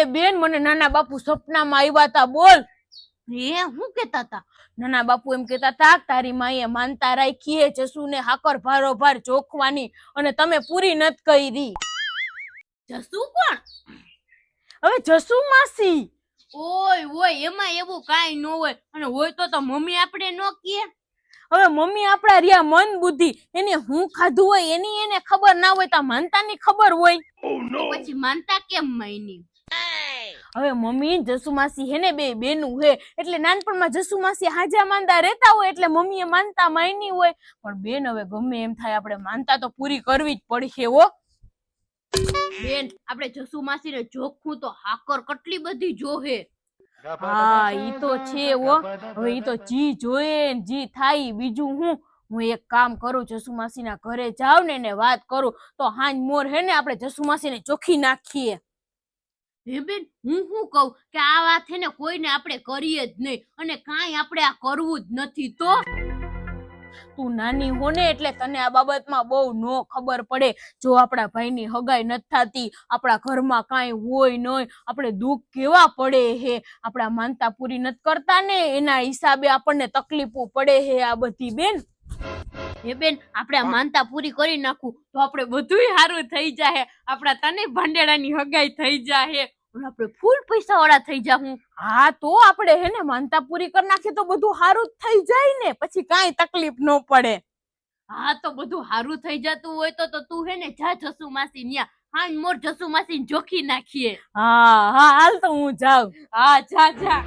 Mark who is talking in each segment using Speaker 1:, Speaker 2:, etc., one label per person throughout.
Speaker 1: બેન મને નાના બાપુ સપનામાં આવ્યા તા. બોલ. હું કેતા તા? નાના બાપુ એમ કેતા તા તારી માએ માનતા રાખી હે જસુને હાકર ભારોભાર જોખવાની અને તમે પૂરી નત કરી. જસુ કોણ? હવે જસુ માસી. ઓય એમાં એવું કાઈ ન હોય, અને હોય તો મમ્મી આપણે ન કીએ. હવે મમ્મી આપડા રહ્યા મન બુદ્ધિ, એને હું ખાધું હોય એની એને ખબર ના હોય તો માનતાની ખબર હોય. પછી માનતા કેમ માની? હવે મમ્મી જસુ માસી હેને બે બેનું હે, એટલે નાનપણમાં જસુ માસી હાજા માંદા રહેતા હોય એટલે મમ્મીએ માનતા માની હોય. પણ બેન હવે ગમે એમ થાય આપણે માનતા તો પૂરી કરવી જ પડશે હો. બેન આપણે જસુ માસી ને જોખું તો હાકર કેટલી બધી જોહે. હા ઈ તો છે હો. હવે ઈ તો જી જોયે ને જી થાય બીજું હું એક કામ કરું, જસુ માસી ના ઘરે જાવ ને એને વાત કરું તો હાંજ મોર હે ને આપણે જસુ માસી ને ચોખી નાખીએ. હે બેન હું શું કહું કે આ વાત હે ને કોઈને આપણે કરીએ જ નહીં, અને કાંઈ આપણે આ કરવું જ નથી. તો તું નાની હો ને એટલે તને આ બાબતમાં બહુ નો ખબર પડે. જો આપણા ભાઈની હગાઈ નથી થતી, આપણા ઘરમાં કાંઈ હોય નહીં, આપણે દુઃખ કેવા પડે હે. આપણા માનતા પૂરી નથી કરતા ને એના હિસાબે આપણને તકલીફો પડે હે આ બધી. બેન હે બેન આપણે આ માનતા પૂરી કરી નાખું તો આપણે બધુંય સારું થઈ જાય. આપણા તને ભાંડેડાની હગાઈ થઈ જાય, આપણે ફૂલ પૈસા વાળા થઈ જાહું. હા તો આપણે હે ને માનતા પૂરી કરી નાખીએ તો બધું સારું જ થઈ જાય ને, પછી કાંઈ તકલીફ ન પડે. હા તો બધું સારું થઈ જતું હોય તો તું હે ને જા જસુ માસી ન્યા હાંજ મોર જસુ માસી જોખી નાખીએ. હા હાલ તો હું જાઉં. હા જા.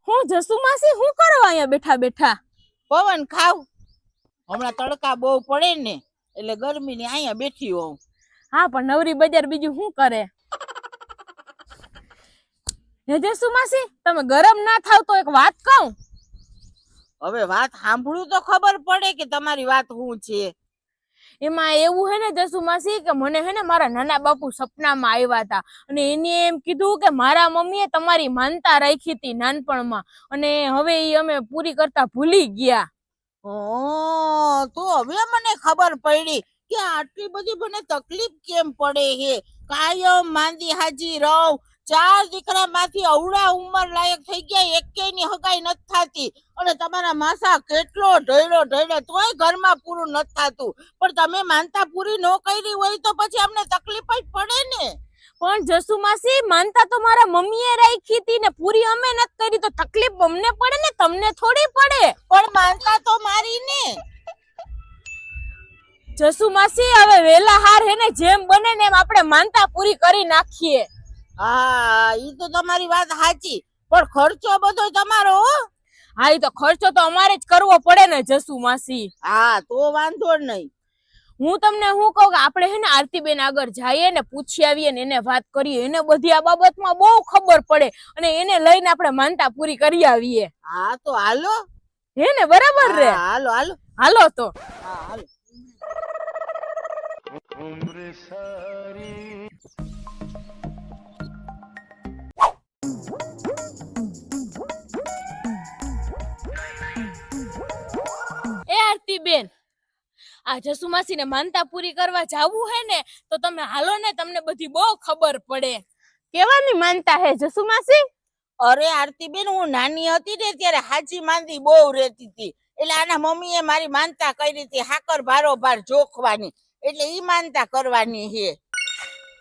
Speaker 1: હું જસુ માસી હું કરવા અહીંયા બેઠા બેઠા?
Speaker 2: પવન ખાવ. હમણાં તડકા બહુ પડે ને એટલે ગરમીની અહીંયા બેઠી હોઉં.
Speaker 1: હા પણ નવરી બજાર બીજું શું કરે? હે જસુ માસી તમે ગરમ ના થાવ તો એક વાત કહું.
Speaker 2: હવે વાત સાંભળું તો ખબર પડે કે તમારી વાત શું છે.
Speaker 1: એમાં એવું હે ને જસુ માસી કે મને હે ને મારા નાના બાપુ સપનામાં આવ્યા હતા, અને એને એમ કીધું કે મારા મમ્મીએ તમારી માનતા રાખી હતી નાનપણમાં, અને હવે ઈ અમે પૂરી કરતા ભૂલી ગયા.
Speaker 2: તો હવે મને ખબર પડી કે આટલી બધી મને તકલીફ કેમ પડે છે. કાયમ માંદી હાજી રહું, 4 દીકરામાંથી અવળા ઉંમર લાયક થઈ ગયા, એકેયની હગાઈ નથી થાતી, અને તમારા માસા કેટલો ઢળ્યો તોય ઘરમાં પૂરું નથી થાતું. પણ તમે માનતા પૂરી ન કરી હોય તો પછી અમને તકલીફ જ પડે ને.
Speaker 1: પણ જસુ માસી માનતા તો મારા મમ્મીએ રાખી હતી ને પૂરી અમે નથી કરી તો તકલીફ અમને પડે ને, તમને થોડી પડે.
Speaker 2: પણ માનતા તો મારી ને.
Speaker 1: જસુ માસી હવે વેલા હાર હે ને જેમ બને ને એમ આપણે માનતા પૂરી કરી નાખીએ.
Speaker 2: હા ઈ તો તમારી વાત સાચી, પણ ખર્ચો બધો તમારો હો.
Speaker 1: હા ઈ તો ખર્ચો તો અમારે જ કરવો પડે ને જસુ માસી.
Speaker 2: હા તો વાંધો નહીં.
Speaker 1: હું તમને શું કહું કે આપણે હે ને આરતીબેન આગળ જઈએ ને પૂછી આવીએ ને એને વાત કરીએ, એને બધી આ બાબતમાં બહુ ખબર પડે, અને એને લઈને આપણે માનતા પૂરી કરી આવીએ.
Speaker 2: હા તો હાલો.
Speaker 1: હે ને બરાબર રે? હાલો તો.
Speaker 2: હા હાલો.
Speaker 1: એ આરતીબેન આ જસુ માસી ને માનતા પૂરી કરવા જાવું હે ને તો તમે હાલો ને, તમને બધી બહુ ખબર પડે. કેવાની માનતા હે જસુ માસી?
Speaker 2: અરે આરતીબેન હું નાની હતી ને ત્યારે હાજી માંદી બહુ રહેતી હતી, એટલે આના મમ્મીએ મારી માનતા કરી હતી હાકર ભારોભાર જોખવાની, એટલે ઈ માનતા કરવાની છે.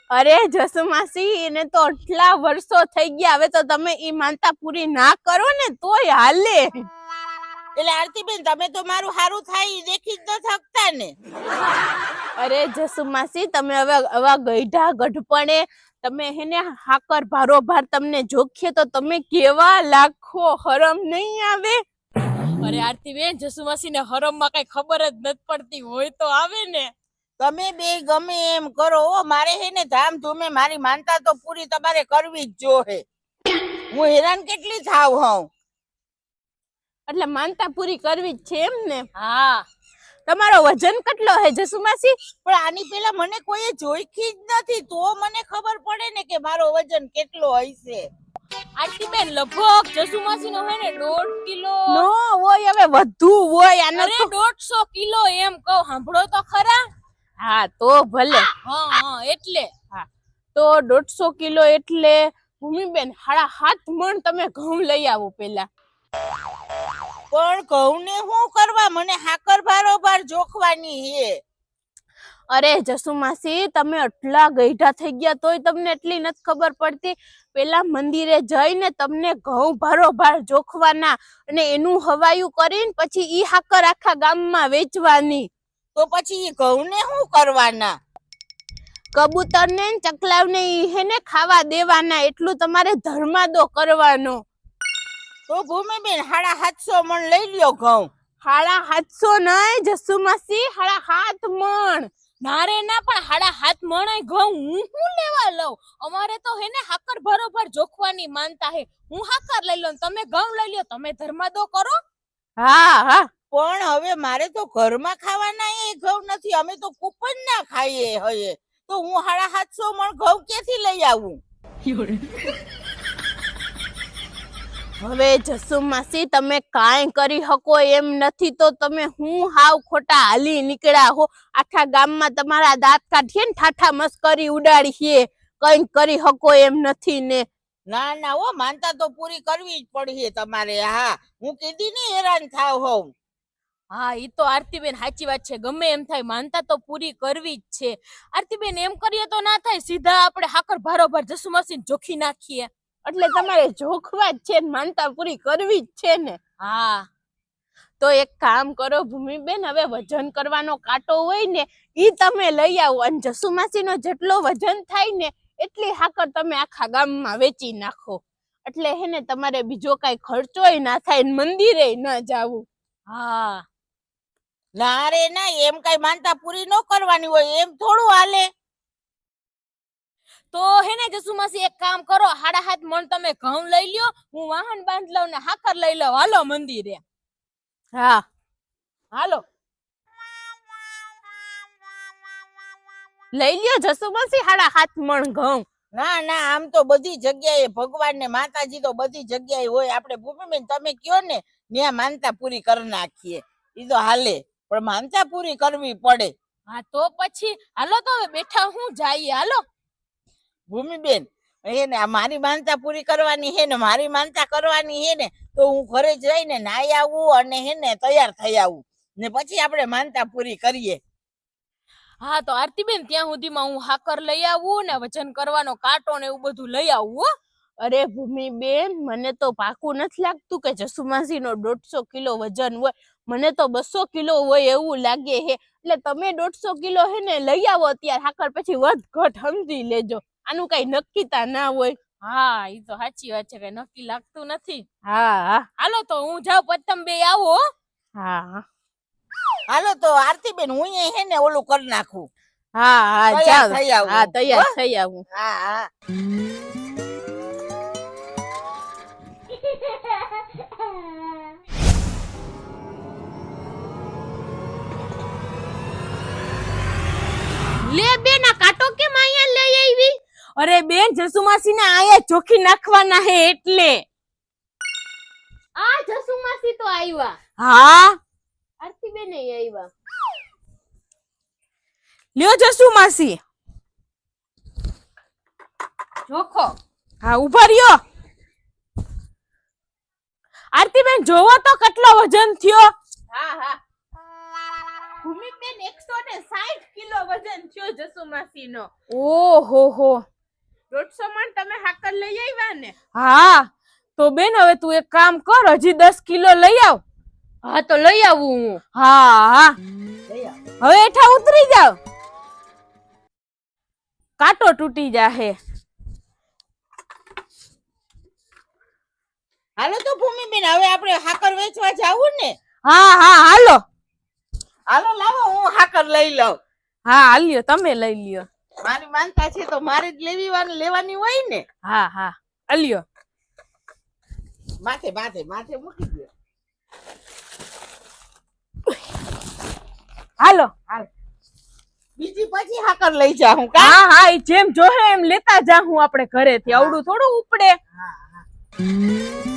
Speaker 1: અરે જસુ માસી એને તો આટલા વર્ષો થઈ ગયા, હવે તો તમે ઈ માનતા પૂરી ના કરો ને તોય હાલે.
Speaker 2: એટલે આરતીબેન તમે તો મારું હારું થાય દેખી જ ન થકતા ને.
Speaker 1: અરે જસુ માસી તમે હવે આવા ગઈઢા ગઢપણે તમે હેને હાકર ભારોભાર તમને જોખીએ તો તમે કેવા લાખો હરમ નહીં આવે. અરે આરતીબેન જસુ માસી ને હરમ માં કઈ ખબર જ નથી પડતી, હોય તો આવે ને.
Speaker 2: તમે બે ગમે એમ કરો, મારે હે ને ધામધૂમે મારી માનતા તો પૂરી તમારે કરવી જ જોહે. હું હેરાન કેટલી થાવ હું.
Speaker 1: એટલે માનતા પૂરી કરવી જ છે એમ ને? હા તમારો વજન કેટલો હે જસુમાસી?
Speaker 2: પણ આની પેલા મને કોઈએ જોઈખી જ નથી, તો મને ખબર પડે ને કે મારો વજન કેટલો હશે.
Speaker 1: આરતીબેન લગભગ જસુમાસી નો હે ને 1.5 કિલો
Speaker 2: નો હોય, હવે વધુ હોય. આનો
Speaker 1: અરે 150 કિલો એમ કહું, સાંભળો તો ખરા.
Speaker 2: હા તો ભલે.
Speaker 1: હા એટલે
Speaker 2: તો 150 કિલો એટલે ભૂમિબેન 7.5 મણ તમે ઘઉં લઈ આવો પેલા. પણ ઘઉં ને શું કરવા? મને હાકર ભારોભાર જોખવાની હે. અરે જસુમાસી, તમે આટલા ગઈઢા થઈ ગયા તોય તમને એટલી નથી ખબર પડતી. પેલા મંદિરે જઈને તમને ઘઉં ભારોભાર જોખવાના અને એનું હવાયું કરીને પછી ઈ હાકર આખા ગામમાં વેચવાની. તો પછી ઈ ઘઉં ને શું કરવાના? કબૂતર ને ચકલાવ ને હેને ખાવા દેવાના, એટલું તમારે ધર્માદો કરવાનો. તો ભૂમિબેન 750 મણ લઈ લ્યો ઘઉં. 750 નહીં જસુમાસી, 7.5 મણ.
Speaker 1: ના રે ના, પણ 7.5 મણ ઘઉં હું લેવા લઉં? અમારે તો હે ને હાકર ભરોભર જોખવાની માનતા હે. હું હાકર લઈ લઉં, તમે ઘઉં લઈ લ્યો, તમે ધર્માદો કરો.
Speaker 2: હા પણ હવે મારે તો ઘરમાં ખાવાના એ ઘઉં નથી, અમે તો કૂપન ના ખાઈએ હયે. તો હું 750 મણ ઘઉં ક્યાંથી લઈ આવું? હવે જસુમાસી, તમે કાંઈ કરી શકો એમ નથી, તો તમે હું હાવ ખોટા હાલી નીકળ્યા હો. આખા ગામમાં તમારા દાંત કાઢીએ ને ઠાઠા મસ્કરી ઉડાડી છે, કઈ કરી શકો એમ નથી ને. ના ના હો, માનતા તો પૂરી કરવી જ પડશે તમારે. હા, હું કીધી ને હેરાન થાવ હોઉં.
Speaker 1: હા ઈ તો આરતીબેન સાચી વાત છે, ગમે એમ થાય માનતા તો પૂરી કરવી જ છે. આરતીબેન એમ કરીએ તો ના થાય, સીધા આપણે હાકર ભારોભાર જસુમાસી જોખી નાખીએ.
Speaker 2: એટલે તમારે જોખવા જ છે ને માનતા પૂરી કરવી જ છે ને.
Speaker 1: હા
Speaker 2: તો એક કામ કરો ભૂમિબેન, હવે વજન કરવાનો કાંટો હોય ને ઈ તમે લઈ આવો, અને જસુમાસીનો જેટલો વજન થાય ને એટલી હાકર તમે આખા ગામમાં વેચી નાખો. એટલે હે ને તમારે બીજો કઈ ખર્ચોય ના થાય ને મંદિરે ના જાવું.
Speaker 1: હા
Speaker 2: ના રે ના, એમ કઈ માનતા પૂરી ન કરવાની હોય, એમ થોડું હાલે.
Speaker 1: તો હે ને જસુમાસી એક કામ કરો, 7.5 મણ તમે ઘઉં લઈ લ્યો, હું વાહન બાંધ લઉં ને હાકર લઈ લઉં. હાલો મંદિરે.
Speaker 2: હા
Speaker 1: હાલો
Speaker 2: લઈ લ્યો જસુમાસી 7.5 મણ ઘઉં. ના ના, આમ તો બધી જગ્યાએ ભગવાન ને માતાજી તો બધી જગ્યાએ હોય. આપણે ભૂમિબેન તમે કયો ને ત્યાં માનતા પૂરી કરી નાખીએ, ઈ તો હાલે, પણ માનતા પૂરી કરવી પડે.
Speaker 1: હા તો પછી હાલો, તો હવે બેઠા હું જઈએ. હાલો
Speaker 2: ભૂમિબેન, હે ને મારી માનતા પૂરી કરવાની હે ને મારી માનતા કરવાની હે ને, તો હું ઘરે જઈને નાઈ આવું અને હે ને તૈયાર થઈ આવું, ને પછી આપણે માનતા પૂરી કરીએ.
Speaker 1: હા તો આરતીબેન, ત્યાં સુધીમાં હું હાકર લઈ આવું ને વજન કરવાનો કાંટો ને એવું બધું લઈ આવું હો.
Speaker 2: અરે ભૂમિબેન, મને તો પાકું નથી લાગતું કે જસુમાસી નો 150 કિલો વજન હોય. મને તો 200 કિલો હોય એવું લાગે હે. એટલે તમે 150 કિલો હે ને લઈ આવો અત્યારે હાકર, પછી વધ ઘટ સમજી લેજો. આનું કઈ નક્કીતા ના હોય.
Speaker 1: હા ઈ તો સાચી વાત છે, કઈ નક્કી લાગતું નથી.
Speaker 2: હા
Speaker 1: હાલો તો હું જાઉં, પછી તમે બે આવો.
Speaker 2: હા હાલો તો આરતીબેન, હું હે ને ઓલું કરી નાખું.
Speaker 1: હા
Speaker 2: તૈયાર થઈ આવું.
Speaker 1: હા તૈયાર થઈ આવું.
Speaker 2: હા
Speaker 1: લે બેન, આ કાંટો કેમ અહીંયા લઈ આવી? અરે બેન, જસુમાસી ને આયા જોખી નાખવાના હે એટલે. આ જસુમાસી તો આવ્યા.
Speaker 2: હા,
Speaker 1: આરતીબેન એ આવ્યા.
Speaker 2: લ્યો જસુમાસી,
Speaker 1: જોખો.
Speaker 2: હા ઉભા રહ્યો. આરતીબેન જોવો તો કેટલો વજન થયો.
Speaker 1: હા ભૂમિબેન 160 કિલો વજન થયો જસુમાસી નો.
Speaker 2: ઓહો હો,
Speaker 1: 150 મણ તમે હાકર લઈ આવ્યા ને?
Speaker 2: હા તો બેન, હવે તું એક કામ કર, હજી 10 કિલો લઈ આવ.
Speaker 1: હા તો લઈ આવું હું.
Speaker 2: હા હવે હેઠા ઉતરી જાવ, કાંટો તૂટી જાહે. હાલો તો ભૂમિબેન, હવે આપણે હાકર વેચવા જાવું ને? હા હાલો લાવો, હું હાકર લઈ લઉં. હા હાલ્યો, તમે લઈ લ્યો. મારી માનતા છે તો મારે જ લેવાની હોય ને. હા હાલ્યો. માથે મૂકી દો.
Speaker 1: હાલો
Speaker 2: બીજી પછી હાકર લઈ જાઉં કા
Speaker 1: હા હા ઈ જેમ જોહે એમ લેતા જાહું આપણે ઘરેથી આવડું થોડું ઉપડે
Speaker 2: હા, હા.